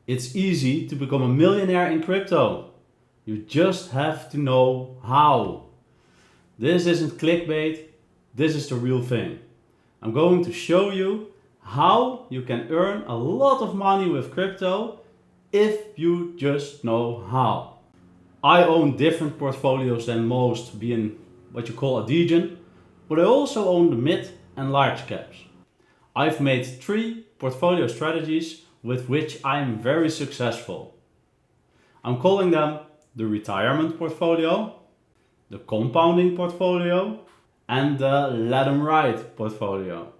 It's easy to become a millionaire in crypto. You just have to know how. This isn't clickbait, this is the real thing. I'm going to show you how you can earn a lot of money with crypto if you just know how. I own different portfolios than most, being what you call a degen, but I also own the mid and large caps. I've made 3 portfolio strategies with which I'm very successful. I'm calling them the retirement portfolio, the compounding portfolio, and the let 'em ride portfolio.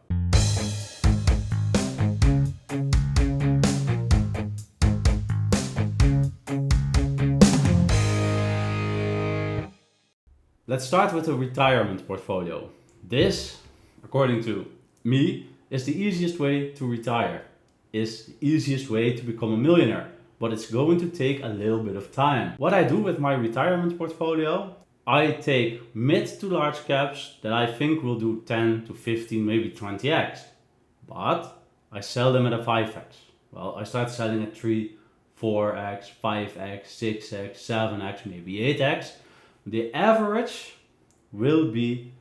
Let's start with the retirement portfolio. This, according to me, is the easiest way to retire. Is the easiest way to become a millionaire, but it's going to take a little bit of time. What I do with my retirement portfolio, I take mid to large caps that I think will do 10 to 15, maybe 20x, but I sell them at a 5x. Well, I start selling at 3, 4x, 5x, 6x, 7x, maybe 8x. The average will be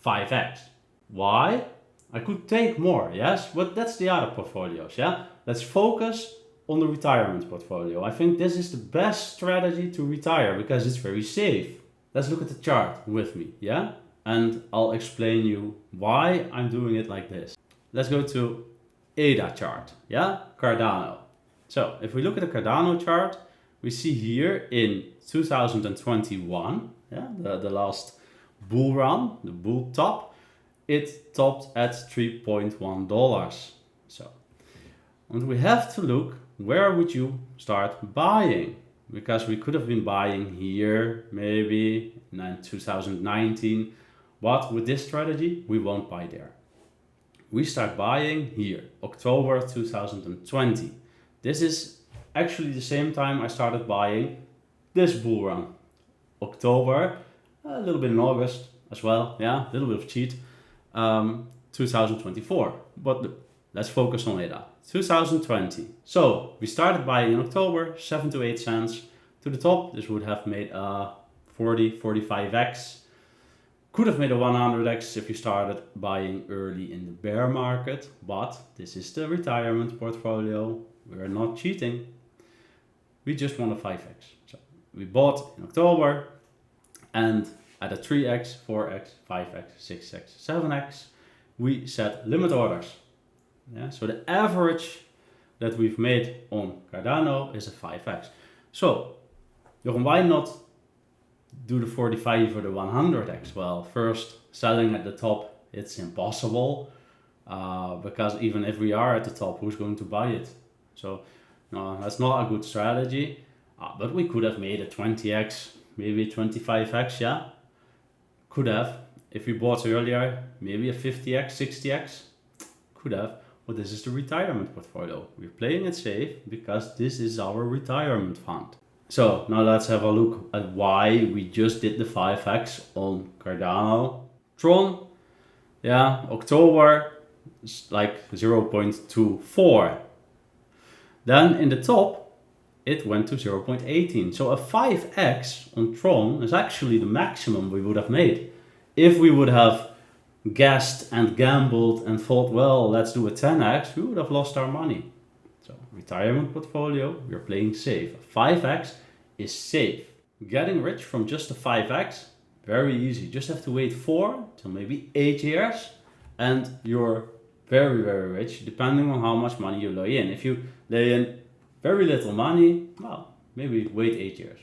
5x. Why? I could take more, yes, but that's the other portfolios, yeah? Let's focus on the retirement portfolio. I think this is the best strategy to retire because it's very safe. Let's look at the chart with me, yeah? And I'll explain you why I'm doing it like this. Let's go to ADA chart, yeah? Cardano. So if we look at the Cardano chart, we see here in 2021, yeah, the last bull run, the bull top, it topped at $3.1. So, and we have to look, where would you start buying? Because we could have been buying here, maybe in 2019, but with this strategy, we won't buy there. We start buying here, October 2020. This is actually the same time I started buying this bull run. October, a little bit in August as well, yeah, a little bit of cheat. 2024, but let's focus on ADA. 2020. So we started buying in October, 7 to 8 cents to the top. This would have made a 40, 45x. Could have made a 100x if you started buying early in the bear market, but this is the retirement portfolio. We're not cheating. We just want a 5x. So we bought in October and at a 3x, 4x, 5x, 6x, 7x, we set limit orders. Yeah? So the average that we've made on Cardano is a 5x. So, Jochen, why not do the 45 or the 100x? Well, first, selling at the top, it's impossible. Because even if we are at the top, who's going to buy it? So, no, that's not a good strategy. But we could have made a 20x, maybe 25x, yeah? Could have. If we bought earlier, maybe a 50x, 60x. Could have. But this is the retirement portfolio. We're playing it safe because this is our retirement fund. So now let's have a look at why we just did the 5x on Cardano. Tron, yeah, October, it's like 0.24. Then in the top, it went to 0.18. So a 5x on Tron is actually the maximum we would have made. If we would have guessed and gambled and thought, well, let's do a 10x, we would have lost our money. So retirement portfolio, we're playing safe. A 5x is safe. Getting rich from just a 5x, very easy. Just have to wait 4 till maybe 8 years and you're very, very rich, depending on how much money you lay in. If you lay in very little money, well, maybe wait 8 years.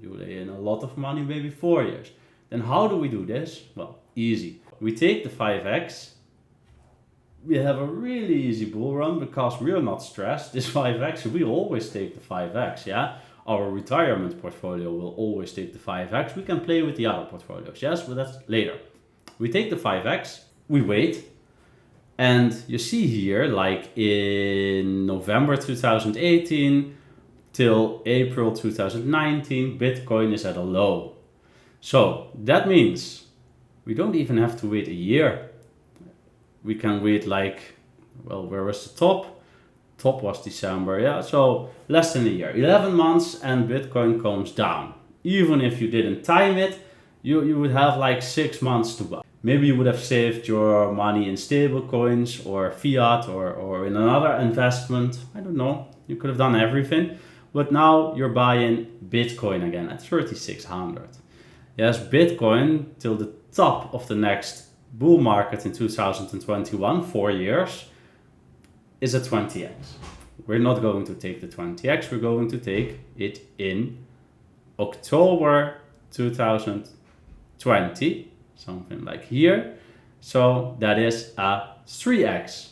You lay in a lot of money, maybe 4 years. Then how do we do this? Well, easy. We take the 5x. We have a really easy bull run because we are not stressed. This 5x, we always take the 5x, yeah? Our retirement portfolio will always take the 5x. We can play with the other portfolios, yes, but that's later. We take the 5x, we wait. And you see here, like in November 2018 till April 2019, Bitcoin is at a low. So that means we don't even have to wait a year. We can wait like, well, where was the top? top was December, yeah, so less than a year, 11 months, and Bitcoin comes down. Even if you didn't time it, you would have like 6 months to buy. Maybe you would have saved your money in stable coins or fiat or in another investment. I don't know. You could have done everything. But now you're buying Bitcoin again at 3,600. Yes, Bitcoin till the top of the next bull market in 2021, 4 years, is a 20x. We're not going to take the 20x. We're going to take it in October 2020, something like here. So that is a 3x.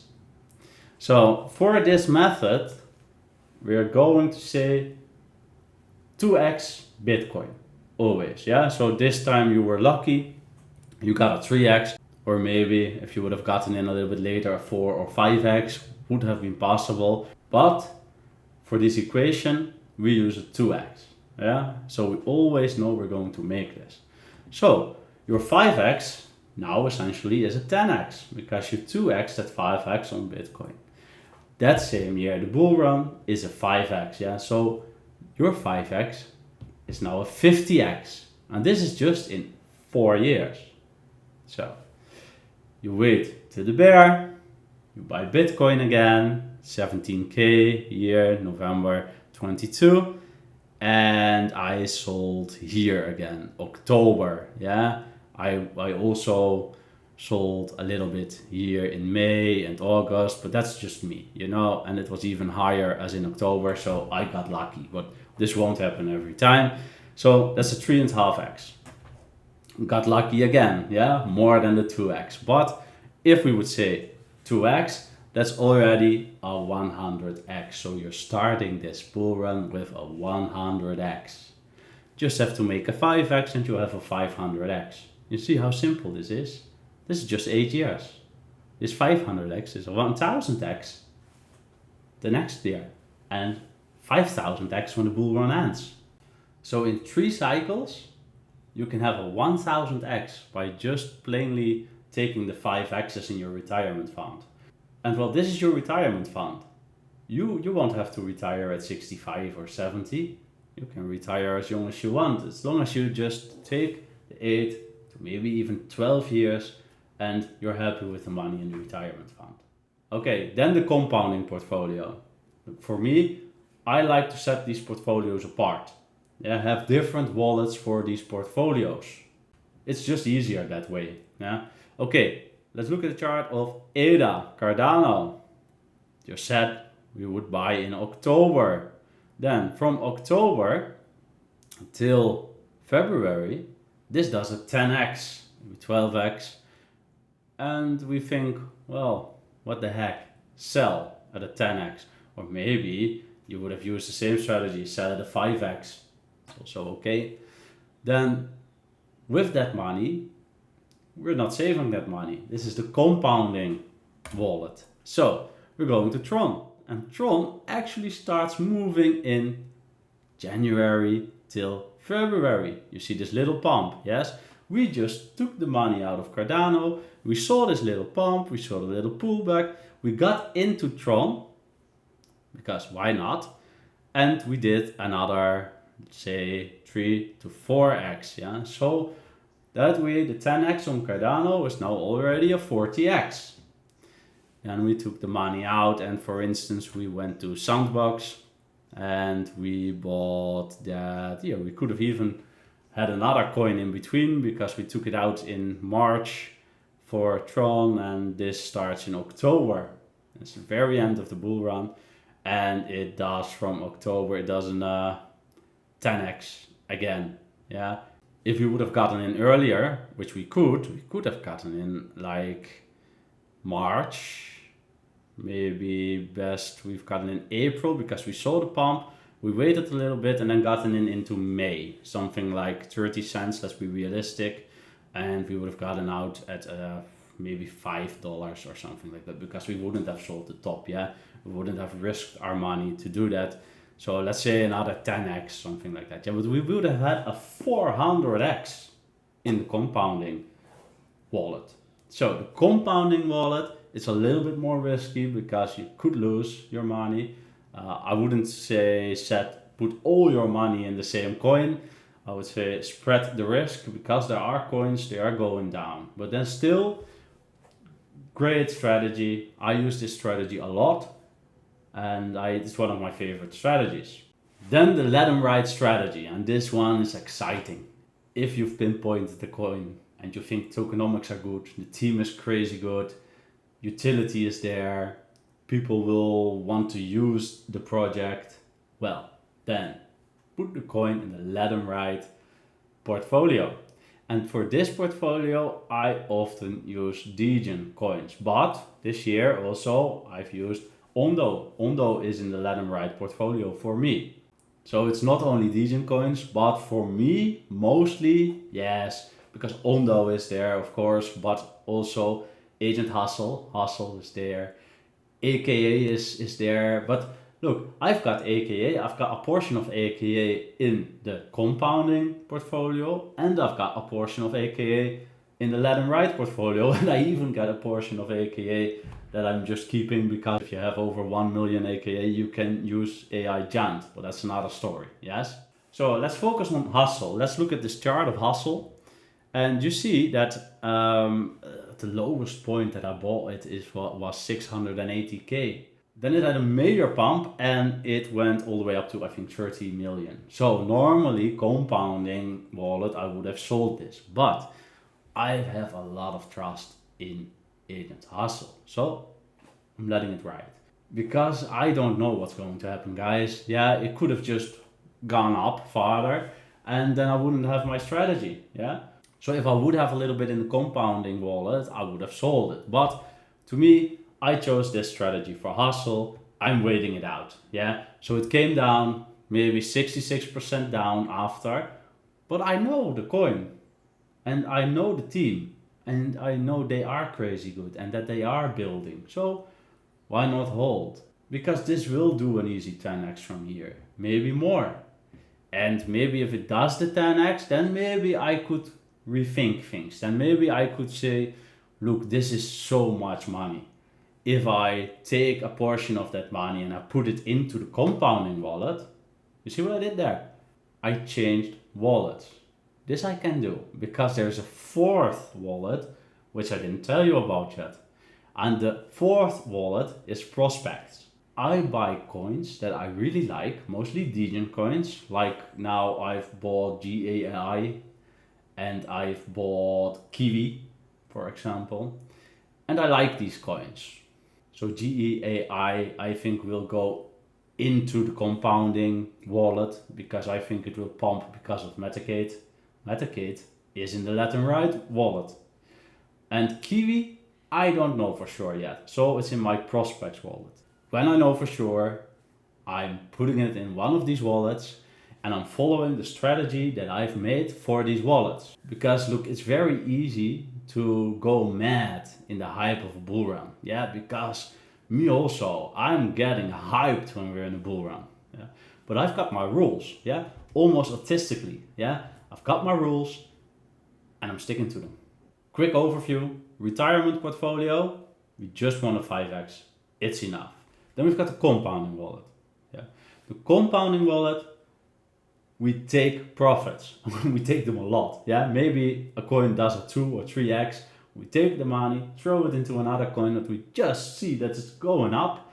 So for this method, we're going to say 2x Bitcoin always. Yeah. So this time you were lucky, you got a 3x, or maybe if you would have gotten in a little bit later, a 4 or 5x would have been possible. But for this equation, we use a 2x. Yeah. So we always know we're going to make this. So your 5x now essentially is a 10x because you 2x that 5x on Bitcoin. That same year, the bull run is a 5x, yeah? So your 5x is now a 50x. And this is just in 4 years. So you wait till the bear, you buy Bitcoin again, 17K year, November 22. And I sold here again, October, yeah? I also sold a little bit here in May and August, but that's just me, you know, and it was even higher as in October, so I got lucky, but this won't happen every time. So that's a 3.5x. Got lucky again, yeah, more than the 2x. But if we would say 2x, that's already a 100x. So you're starting this bull run with a 100x. Just have to make a 5x and you have a 500x. You see how simple this is? This is just 8 years. This 500x is a 1000x the next year and 5000x when the bull run ends. So in 3 cycles, you can have a 1000x by just plainly taking the 5x's in your retirement fund. And well, this is your retirement fund. You won't have to retire at 65 or 70. You can retire as young as you want, as long as you just take the 8 to maybe even 12 years and you're happy with the money in the retirement fund. Okay, then the compounding portfolio. For me, I like to set these portfolios apart. Yeah, have different wallets for these portfolios. It's just easier that way. Yeah. Okay, let's look at the chart of ADA, Cardano. Just said we would buy in October. Then from October till February, this does a 10x, maybe 12x. And we think, well, what the heck, sell at a 10x. Or maybe you would have used the same strategy, sell at a 5x. It's also okay. Then with that money, we're not saving that money. This is the compounding wallet. So we're going to Tron. And Tron actually starts moving in January till February. You see this little pump, yes? We just took the money out of Cardano. We saw this little pump. We saw the little pullback. We got into Tron because why not? And we did another, say, 3 to 4x. Yeah. So that way, the 10x on Cardano is now already a 40x. And we took the money out, and for instance, we went to Sandbox and we bought that. Yeah, we could have even had another coin in between because we took it out in March for Tron, and this starts in October. It's the very end of the bull run, and it does from October, it does an 10x again. Yeah, if we would have gotten in earlier, which we could have gotten in like March. Maybe best we've gotten in April because we saw the pump. We waited a little bit and then gotten in into May, something like 30 cents, let's be realistic. And we would have gotten out at maybe $5 or something like that because we wouldn't have sold the top, yeah? We wouldn't have risked our money to do that. So let's say another 10x, something like that. Yeah, but we would have had a 400x in the compounding wallet. So the compounding wallet It's a little bit more risky because you could lose your money. I wouldn't say put all your money in the same coin. I would say spread the risk because there are coins, they are going down. But then still, great strategy. I use this strategy a lot, and it's one of my favorite strategies. Then the let 'em ride strategy, and this one is exciting. If you've pinpointed the coin and you think tokenomics are good, the team is crazy good, utility is there, people will want to use the project, well, then put the coin in the let 'em ride portfolio. And for this portfolio, I often use Degen coins. But this year also I've used Ondo. Ondo is in the let 'em ride portfolio for me. So it's not only Degen coins, but for me, mostly, yes, because Ondo is there, of course, but also Agent Hustle. Hustle is there. AKA is there. But look, I've got AKA, I've got a portion of AKA in the compounding portfolio, and I've got a portion of AKA in the let 'em ride portfolio, and I even got a portion of AKA that I'm just keeping because if you have over 1 million AKA, you can use AI Giant, but that's another story, yes? So let's focus on Hustle. Let's look at this chart of Hustle, and you see that the lowest point that I bought it was 680k. Then it had a major pump and it went all the way up to I think 30 million. So normally compounding wallet I would have sold this, but I have a lot of trust in Agent Hustle. So I'm letting it ride. Because I don't know what's going to happen, guys. Yeah, it could have just gone up farther and then I wouldn't have my strategy. Yeah. So if I would have a little bit in the compounding wallet, I would have sold it. But to me, I chose this strategy for Hustle. I'm waiting it out. Yeah. So it came down maybe 66% down after, but I know the coin and I know the team and I know they are crazy good and that they are building. So why not hold? Because this will do an easy 10x from here, maybe more. And maybe if it does the 10x, then maybe I could rethink things. Then maybe I could say, look, this is so much money. If I take a portion of that money and I put it into the compounding wallet, you see what I did there? I changed wallets. This I can do because there's a fourth wallet which I didn't tell you about yet. And the fourth wallet is Prospects. I buy coins that I really like, mostly Degen coins. Like now I've bought GAI and I've bought Kiwi, for example. And I like these coins. So GEAI I think will go into the compounding wallet because I think it will pump because of Metacade. Metacade is in the let 'em ride wallet. And Kiwi, I don't know for sure yet. So it's in my Prospects wallet. When I know for sure, I'm putting it in one of these wallets and I'm following the strategy that I've made for these wallets. Because look, it's very easy to go mad in the hype of a bull run. Yeah, because me also, I'm getting hyped when we're in a bull run. Yeah, but I've got my rules. Yeah, almost autistically. Yeah, I've got my rules and I'm sticking to them. Quick overview, retirement portfolio, we just want a 5x. It's enough. Then we've got the compounding wallet. Yeah, the compounding wallet, we take profits. We take them a lot. Yeah, maybe a coin does a 2 or 3x. We take the money, throw it into another coin that we just see that it's going up,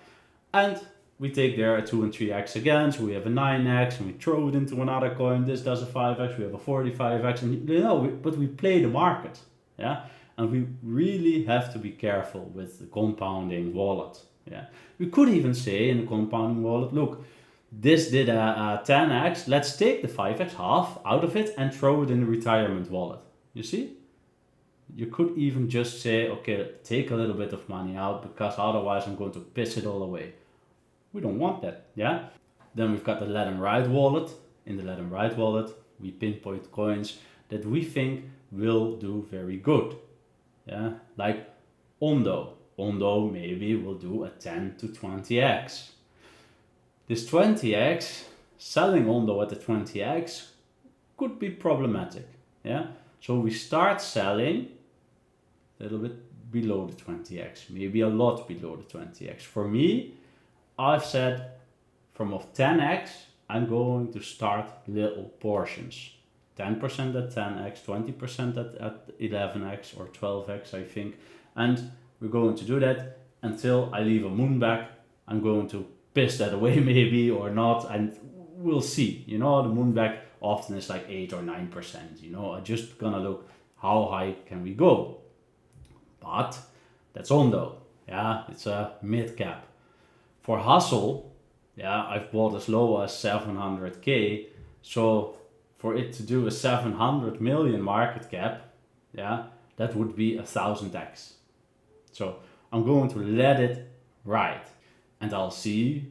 and we take there a 2 and 3x again. So we have a 9x, and we throw it into another coin. This does a 5x. We have a 45x, and but we play the market. Yeah, and we really have to be careful with the compounding wallet. Yeah, we could even say in the compounding wallet, look, this did a 10x, let's take the 5x half out of it and throw it in the retirement wallet. You see? You could even just say, okay, take a little bit of money out because otherwise I'm going to piss it all away. We don't want that, yeah? Then we've got the let 'em ride wallet. In the let 'em ride wallet, we pinpoint coins that we think will do very good. Yeah, like Ondo. Ondo maybe will do a 10 to 20x. This 20x, selling Ondo at the 20x could be problematic. Yeah, so we start selling a little bit below the 20x, maybe a lot below the 20x. For me, I've said from of 10x, I'm going to start little portions. 10% at 10x, 20% at 11x or 12x, I think. And we're going to do that until I leave a moon back. I'm going to piss that away maybe or not, and we'll see. You know, the moon back often is like 8 or 9%. You know, I'm just gonna look how high can we go. But that's on though. Yeah, it's a mid cap. For hustle, yeah, I've bought as low as 700k. So for it to do a 700 million market cap, yeah, that would be 1000x. So I'm going to let it ride, and I'll see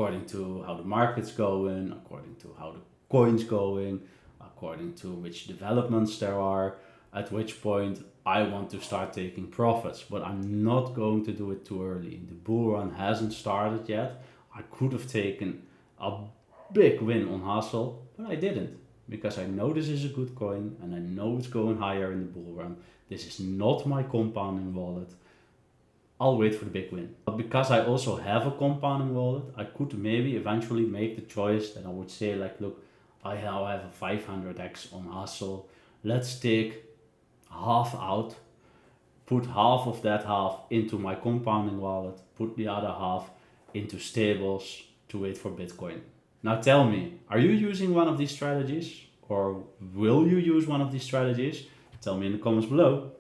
according to how the market's going, according to how the coin's going, according to which developments there are, at which point I want to start taking profits. But I'm not going to do it too early. The bull run hasn't started yet. I could have taken a big win on hustle, but I didn't, because I know this is a good coin and I know it's going higher in the bull run. This is not my compounding wallet. I'll wait for the big win. But because I also have a compounding wallet, I could maybe eventually make the choice that I would say like, look, I now have a 500x on hustle. Let's take half out, put half of that half into my compounding wallet, put the other half into stables to wait for Bitcoin. Now tell me, are you using one of these strategies, or will you use one of these strategies? Tell me in the comments below.